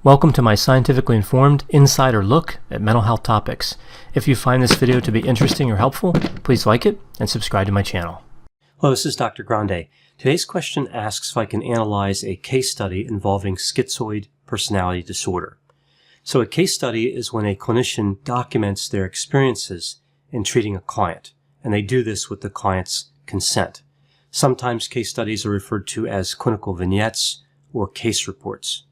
Welcome to my scientifically informed insider look at mental health topics. If you find this video to be interesting or helpful, please like it and subscribe to my channel. Hello, this is Dr. Grande. Today's question asks if I can analyze a case study involving schizoid personality disorder. So a case study is when a clinician documents their experiences in treating a client, and they do this with the client's consent. Sometimes case studies are referred to as clinical vignettes or case reports.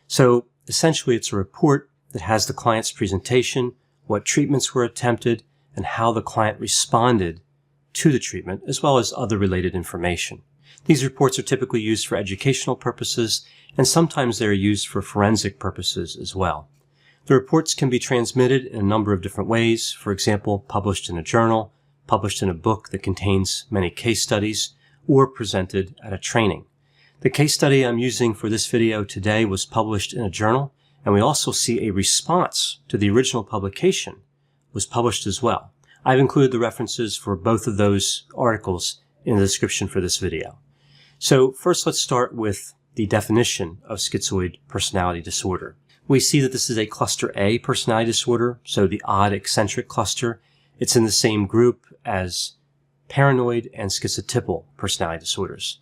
So essentially, it's a report that has the client's presentation, what treatments were attempted, and how the client responded to the treatment, as well as other related information. These reports are typically used for educational purposes, and sometimes they're used for forensic purposes as well. The reports can be transmitted in a number of different ways, for example, published in a journal, published in a book that contains many case studies, or presented at a training. The case study I'm using for this video today was published in a journal, and we also see a response to the original publication was published as well. I've included the references for both of those articles in the description for this video. So first, let's start with the definition of schizoid personality disorder. We see that this is a cluster A personality disorder, so the odd eccentric cluster. It's in the same group as paranoid and schizotypal personality disorders.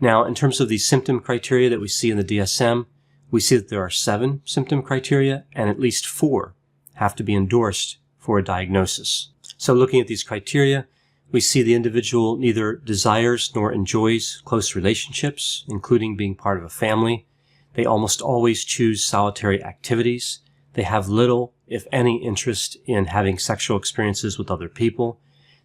Now, in terms of the symptom criteria that we see in the DSM, we see that there are 7 symptom criteria, and at least 4 have to be endorsed for a diagnosis. So looking at these criteria, we see the individual neither desires nor enjoys close relationships, including being part of a family. They almost always choose solitary activities. They have little, if any, interest in having sexual experiences with other people.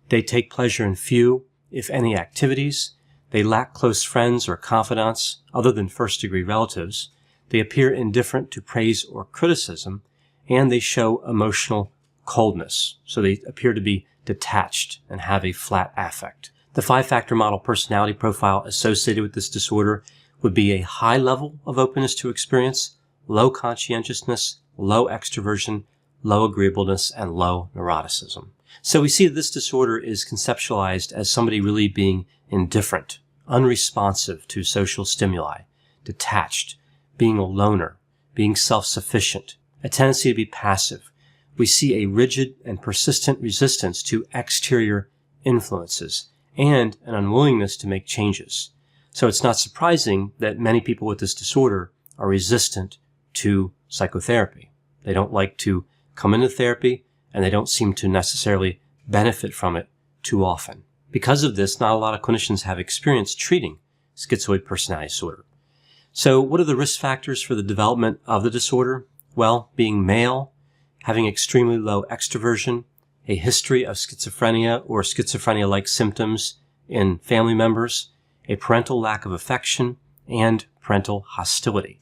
They take pleasure in few, if any, activities. They lack close friends or confidants other than first-degree relatives. They appear indifferent to praise or criticism, and they show emotional coldness. So they appear to be detached and have a flat affect. The 5-factor model personality profile associated with this disorder would be a high level of openness to experience, low conscientiousness, low extroversion, low agreeableness, and low neuroticism. So we see that this disorder is conceptualized as somebody really being indifferent, unresponsive to social stimuli, detached, being a loner, being self-sufficient, a tendency to be passive. We see a rigid and persistent resistance to exterior influences and an unwillingness to make changes. So it's not surprising that many people with this disorder are resistant to psychotherapy. They don't like to come into therapy, and they don't seem to necessarily benefit from it too often. Because of this, not a lot of clinicians have experience treating schizoid personality disorder. So what are the risk factors for the development of the disorder? Well, being male, having extremely low extroversion, a history of schizophrenia or schizophrenia-like symptoms in family members, a parental lack of affection, and parental hostility.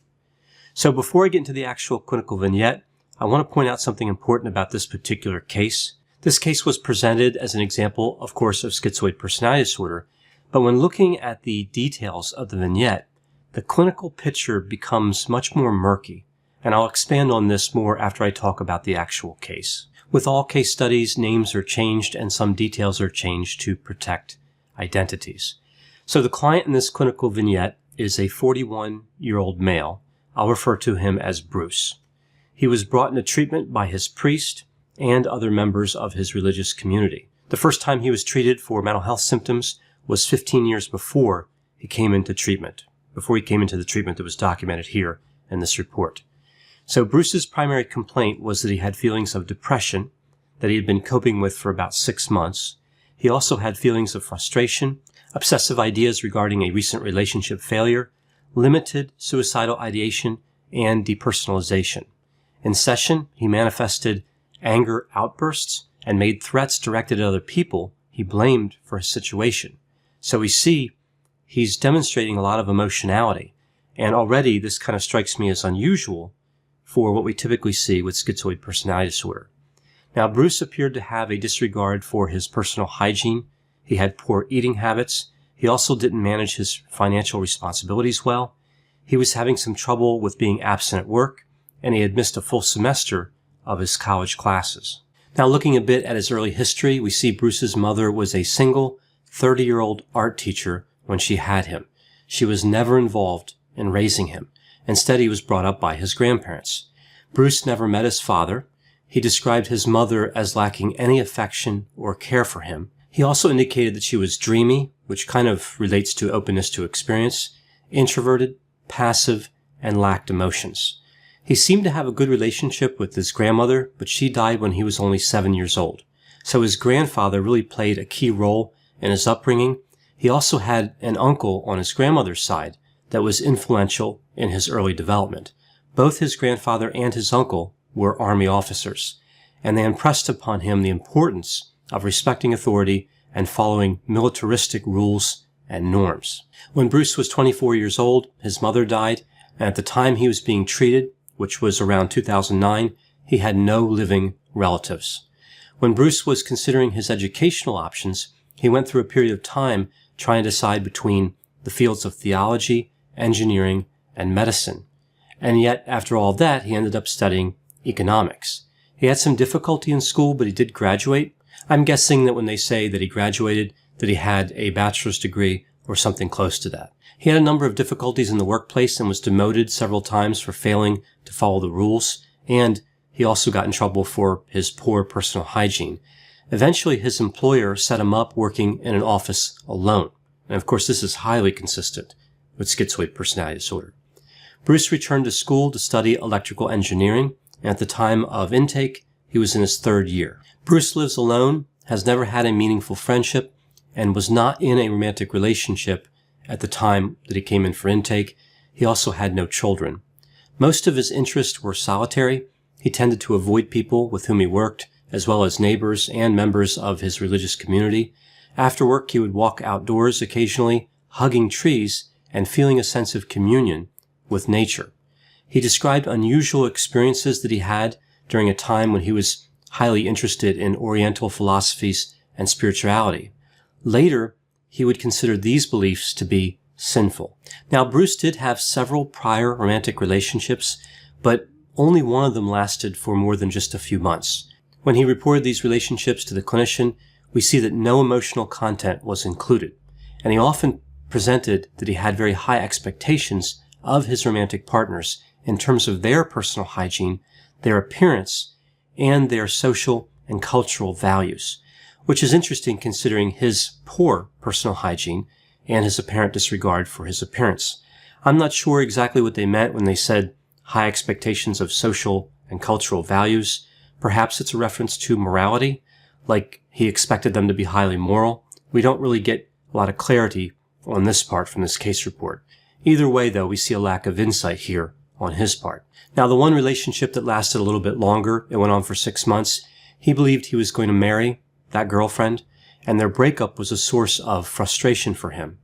So before I get into the actual clinical vignette, I want to point out something important about this particular case. This case was presented as an example, of course, of schizoid personality disorder, but when looking at the details of the vignette, the clinical picture becomes much more murky, and I'll expand on this more after I talk about the actual case. With all case studies, names are changed and some details are changed to protect identities. So the client in this clinical vignette is a 41-year-old male. I'll refer to him as Bruce. He was brought into treatment by his priest and other members of his religious community. The first time he was treated for mental health symptoms was 15 years before he came into treatment, before he came into the treatment that was documented here in this report. So Bruce's primary complaint was that he had feelings of depression that he had been coping with for about 6 months. He also had feelings of frustration, obsessive ideas regarding a recent relationship failure, limited suicidal ideation, and depersonalization. In session, he manifested anger outbursts and made threats directed at other people he blamed for his situation. So we see he's demonstrating a lot of emotionality, and already this kind of strikes me as unusual for what we typically see with schizoid personality disorder. Now, Bruce appeared to have a disregard for his personal hygiene. He had poor eating habits. He also didn't manage his financial responsibilities well. He was having some trouble with being absent at work, and he had missed a full semester of his college classes. Now, looking a bit at his early history, we see Bruce's mother was a single 30-year-old art teacher when she had him. She was never involved in raising him. Instead, he was brought up by his grandparents. Bruce never met his father. He described his mother as lacking any affection or care for him. He also indicated that she was dreamy, which kind of relates to openness to experience, introverted, passive, and lacked emotions. He seemed to have a good relationship with his grandmother, but she died when he was only 7 years old. So his grandfather really played a key role in his upbringing. He also had an uncle on his grandmother's side that was influential in his early development. Both his grandfather and his uncle were Army officers, and they impressed upon him the importance of respecting authority and following militaristic rules and norms. When Bruce was 24 years old, his mother died, and at the time he was being treated, which was around 2009, he had no living relatives. When Bruce was considering his educational options, he went through a period of time trying to decide between the fields of theology, engineering, and medicine. And yet, after all that, he ended up studying economics. He had some difficulty in school, but he did graduate. I'm guessing that when they say that he graduated, that he had a bachelor's degree or something close to that. He had a number of difficulties in the workplace and was demoted several times for failing to follow the rules, and he also got in trouble for his poor personal hygiene. Eventually, his employer set him up working in an office alone. And of course, this is highly consistent with schizoid personality disorder. Bruce returned to school to study electrical engineering, and at the time of intake, he was in his 3rd year. Bruce lives alone, has never had a meaningful friendship, and was not in a romantic relationship at the time that he came in for intake. He also had no children. Most of his interests were solitary. He tended to avoid people with whom he worked, as well as neighbors and members of his religious community. After work, he would walk outdoors occasionally, hugging trees and feeling a sense of communion with nature. He described unusual experiences that he had during a time when he was highly interested in Oriental philosophies and spirituality. Later, he would consider these beliefs to be sinful. Now, Bruce did have several prior romantic relationships, but only one of them lasted for more than just a few months. When he reported these relationships to the clinician, we see that no emotional content was included, and he often presented that he had very high expectations of his romantic partners in terms of their personal hygiene, their appearance, and their social and cultural values, which is interesting considering his poor personal hygiene and his apparent disregard for his appearance. I'm not sure exactly what they meant when they said high expectations of social and cultural values. Perhaps it's a reference to morality, like he expected them to be highly moral. We don't really get a lot of clarity on this part from this case report. Either way, though, we see a lack of insight here on his part. Now, the one relationship that lasted a little bit longer, it went on for 6 months, he believed he was going to marry that girlfriend, and their breakup was a source of frustration for him.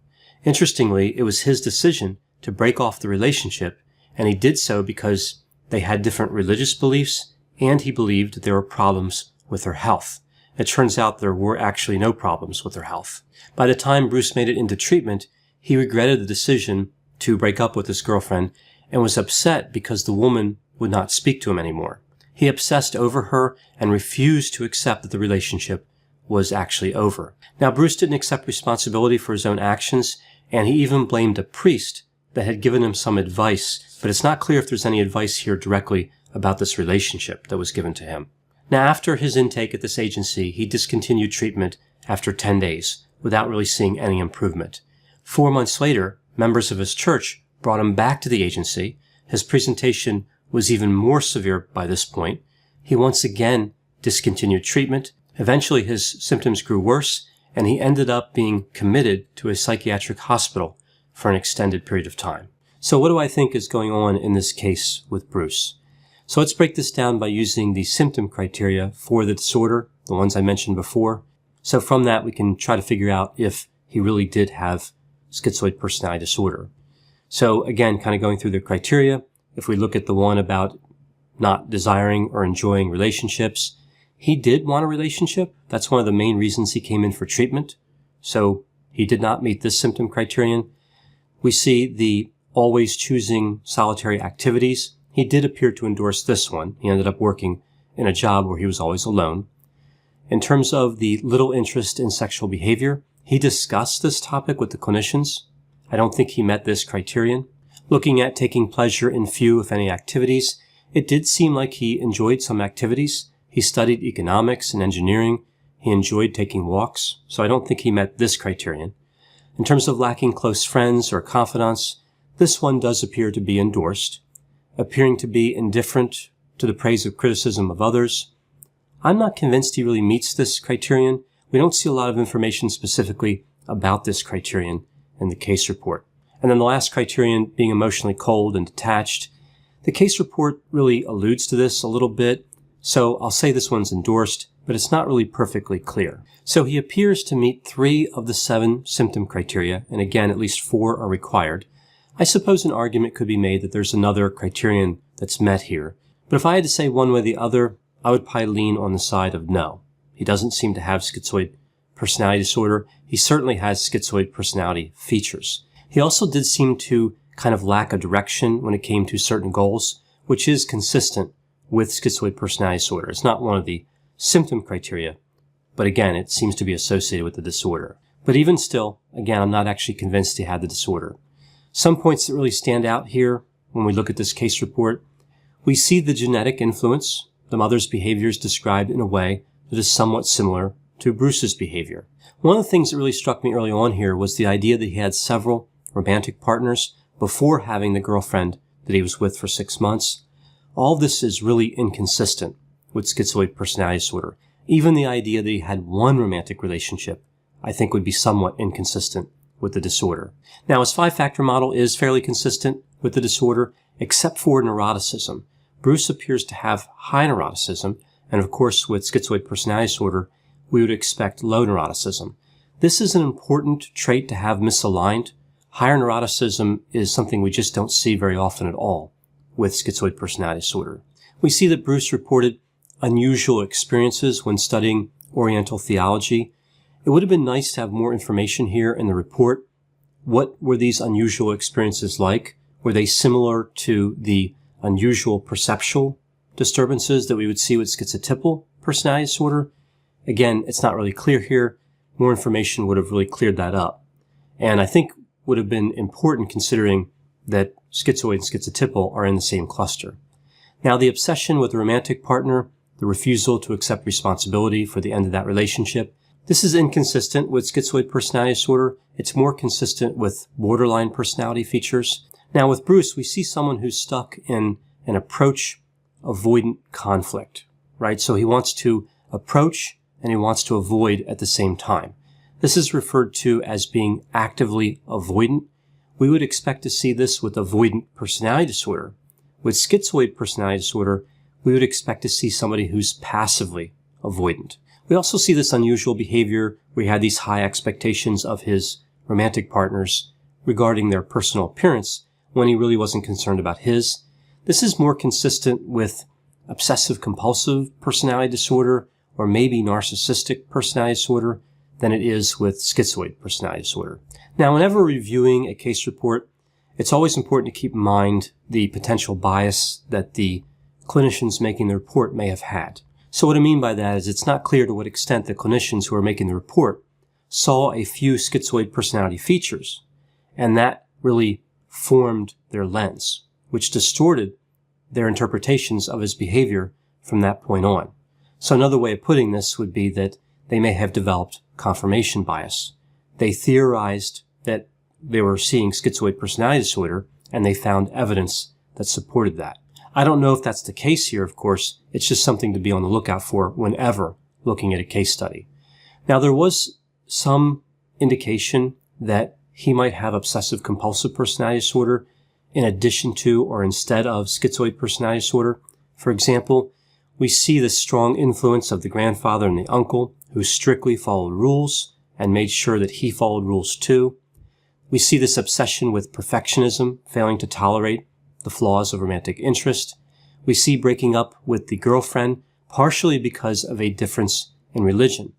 Interestingly, it was his decision to break off the relationship, and he did so because they had different religious beliefs, and he believed there were problems with her health. It turns out there were actually no problems with her health. By the time Bruce made it into treatment, he regretted the decision to break up with his girlfriend and was upset because the woman would not speak to him anymore. He obsessed over her and refused to accept that the relationship was actually over. Now, Bruce didn't accept responsibility for his own actions, and he even blamed a priest that had given him some advice, but it's not clear if there's any advice here directly about this relationship that was given to him. Now, after his intake at this agency, he discontinued treatment after 10 days without really seeing any improvement. 4 months later, members of his church brought him back to the agency. His presentation was even more severe by this point. He once again discontinued treatment. Eventually, his symptoms grew worse, and he ended up being committed to a psychiatric hospital for an extended period of time. So what do I think is going on in this case with Bruce? So let's break this down by using the symptom criteria for the disorder, the ones I mentioned before. So from that, we can try to figure out if he really did have schizoid personality disorder. So again, kind of going through the criteria, if we look at the one about not desiring or enjoying relationships, he did want a relationship. That's one of the main reasons he came in for treatment. So he did not meet this symptom criterion. We see the always choosing solitary activities. He did appear to endorse this one. He ended up working in a job where he was always alone. In terms of the little interest in sexual behavior, he discussed this topic with the clinicians. I don't think he met this criterion. Looking at taking pleasure in few, if any, activities, it did seem like he enjoyed some activities. He studied economics and engineering. He enjoyed taking walks, so I don't think he met this criterion. In terms of lacking close friends or confidants, this one does appear to be endorsed. Appearing to be indifferent to the praise or criticism of others, I'm not convinced he really meets this criterion. We don't see a lot of information specifically about this criterion in the case report. And then the last criterion, being emotionally cold and detached. The case report really alludes to this a little bit, so I'll say this one's endorsed, but it's not really perfectly clear. So he appears to meet 3 of the 7 symptom criteria, and again, at least 4 are required. I suppose an argument could be made that there's another criterion that's met here, but if I had to say one way or the other, I would probably lean on the side of no. He doesn't seem to have schizoid personality disorder. He certainly has schizoid personality features. He also did seem to kind of lack a direction when it came to certain goals, which is consistent with schizoid personality disorder. It's not one of the symptom criteria, but again, it seems to be associated with the disorder. But even still, again, I'm not actually convinced he had the disorder. Some points that really stand out here when we look at this case report, we see the genetic influence. The mother's behavior is described in a way that is somewhat similar to Bruce's behavior. One of the things that really struck me early on here was the idea that he had several romantic partners before having the girlfriend that he was with for 6 months. All this is really inconsistent with schizoid personality disorder. Even the idea that he had one romantic relationship, I think, would be somewhat inconsistent with the disorder. Now, his 5-factor model is fairly consistent with the disorder, except for neuroticism. Bruce appears to have high neuroticism, and of course, with schizoid personality disorder, we would expect low neuroticism. This is an important trait to have misaligned. Higher neuroticism is something we just don't see very often at all with schizoid personality disorder. We see that Bruce reported unusual experiences when studying Oriental theology. It would have been nice to have more information here in the report. What were these unusual experiences like? Were they similar to the unusual perceptual disturbances that we would see with schizotypal personality disorder? Again, it's not really clear here. More information would have really cleared that up. And I think would have been important considering that schizoid and schizotypal are in the same cluster. Now, the obsession with a romantic partner, the refusal to accept responsibility for the end of that relationship, this is inconsistent with schizoid personality disorder. It's more consistent with borderline personality features. Now, with Bruce, we see someone who's stuck in an approach-avoidant conflict, right? So he wants to approach and he wants to avoid at the same time. This is referred to as being actively avoidant. We would expect to see this with avoidant personality disorder. With schizoid personality disorder, we would expect to see somebody who's passively avoidant. We also see this unusual behavior where he had these high expectations of his romantic partners regarding their personal appearance when he really wasn't concerned about his. This is more consistent with obsessive-compulsive personality disorder or maybe narcissistic personality disorder than it is with schizoid personality disorder. Now, whenever reviewing a case report, it's always important to keep in mind the potential bias that the clinicians making the report may have had. So what I mean by that is it's not clear to what extent the clinicians who are making the report saw a few schizoid personality features, and that really formed their lens, which distorted their interpretations of his behavior from that point on. So another way of putting this would be that they may have developed confirmation bias. They theorized that they were seeing schizoid personality disorder, and they found evidence that supported that. I don't know if that's the case here, of course. It's just something to be on the lookout for whenever looking at a case study. Now, there was some indication that he might have obsessive-compulsive personality disorder in addition to or instead of schizoid personality disorder. For example, we see the strong influence of the grandfather and the uncle who strictly followed rules and made sure that he followed rules too. We see this obsession with perfectionism, failing to tolerate the flaws of romantic interest. We see breaking up with the girlfriend partially because of a difference in religion.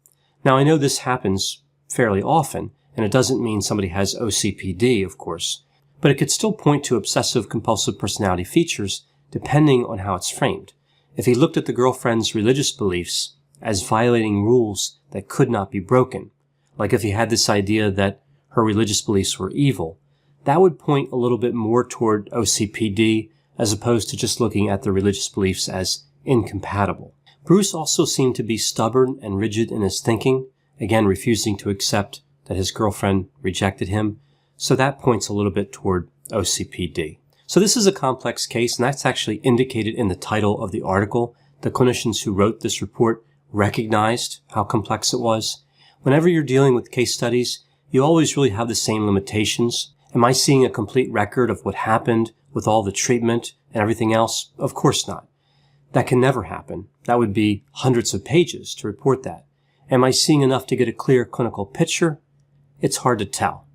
Now, I know this happens fairly often, and it doesn't mean somebody has OCPD, of course, but it could still point to obsessive-compulsive personality features depending on how it's framed. If he looked at the girlfriend's religious beliefs as violating rules that could not be broken, like if he had this idea that her religious beliefs were evil, that would point a little bit more toward OCPD as opposed to just looking at the religious beliefs as incompatible. Bruce also seemed to be stubborn and rigid in his thinking, again refusing to accept that his girlfriend rejected him, so that points a little bit toward OCPD. So this is a complex case, and that's actually indicated in the title of the article. The clinicians who wrote this report recognized how complex it was. Whenever you're dealing with case studies, you always really have the same limitations. Am I seeing a complete record of what happened with all the treatment and everything else? Of course not. That can never happen. That would be hundreds of pages to report that. Am I seeing enough to get a clear clinical picture? It's hard to tell.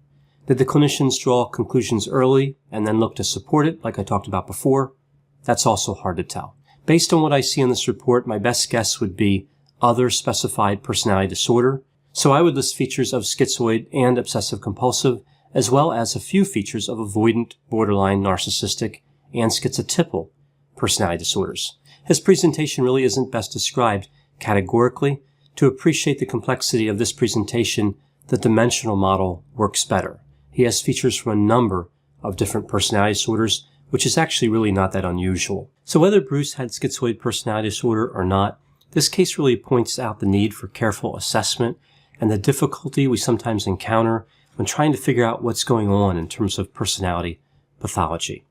Did the clinicians draw conclusions early and then look to support it, like I talked about before? That's also hard to tell. Based on what I see in this report, my best guess would be other specified personality disorder. So I would list features of schizoid and obsessive compulsive, as well as a few features of avoidant, borderline, narcissistic, and schizotypal personality disorders. His presentation really isn't best described categorically. To appreciate the complexity of this presentation, the dimensional model works better. He has features from a number of different personality disorders, which is actually really not that unusual. So whether Bruce had schizoid personality disorder or not, this case really points out the need for careful assessment and the difficulty we sometimes encounter when trying to figure out what's going on in terms of personality pathology.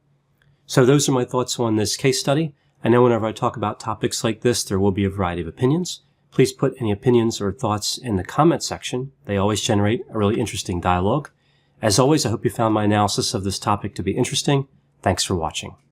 So those are my thoughts on this case study. I know whenever I talk about topics like this, there will be a variety of opinions. Please put any opinions or thoughts in the comment section. They always generate a really interesting dialogue. As always, I hope you found my analysis of this topic to be interesting. Thanks for watching.